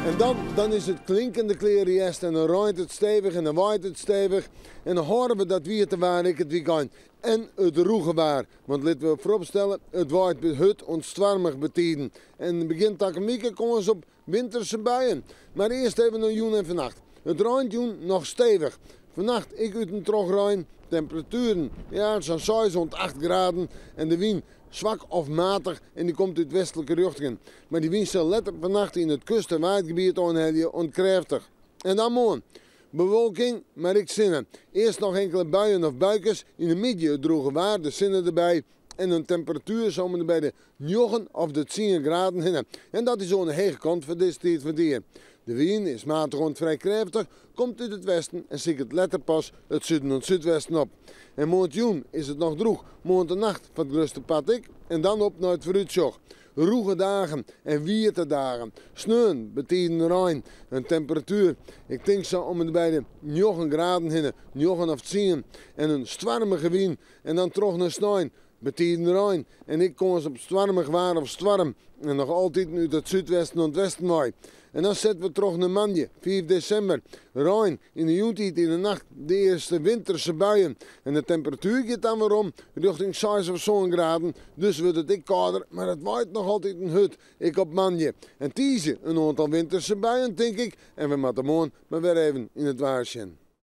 En dan is het klinkende klerenjest en dan ruimt het stevig en dan waait het stevig. En dan horen we dat weer te waar ik het weekend. En het roegen waar. Want laten we vooropstellen, het waait bij hut ontstwarmig betiden. En begint takemieke komen ze op winterse buien. Maar eerst even naar joen en vannacht. Het ruimt joen nog stevig. Vannacht ik uit een trogruin. Temperaturen, ja, zo'n 6 rond 8 graden. En de wind zwak of matig en die komt uit westelijke richtingen. Maar die wind zal letter vannacht in het kust- en waaigebied aanhelden onkrachtig. En dan morgen. Bewolking, maar ik zinnen. Eerst nog enkele buien of buikers. In de midden het droge waar, de zinnen erbij. En een temperatuur zomen bij de 9 of de 10 graden heen. En dat is zo'n hege kant voor deze tijd van het jaar. De wind is matig rond vrij krachtig, komt uit het westen en ziet het letterpas het zuiden en zuidwesten op. En morgen is het nog droog, morgen de nacht van het grootste pad ik en dan op naar het vooruitzicht. Roege dagen en wierte dagen. Sneeuwen betekent rein. Een temperatuur, ik denk zo om bij de 9 graden heen, 9 of 10. En een stormige wind en dan terug naar sneeuw. Betekent rein. En ik kom eens op stormig waar of storm. En nog altijd uit het zuidwesten en het westen mooi. En dan zetten we terug naar Manje, 4 december. Rein, in de joentijd in de nacht de eerste winterse buien. En de temperatuur gaat dan weer om, richting 6 of 7 graden. Dus wordt het ik kouder, maar het waait nog altijd een hut. Ik op Manje. En tiezen een aantal winterse buien, denk ik. En we moeten morgen maar weer even in het waarsjen.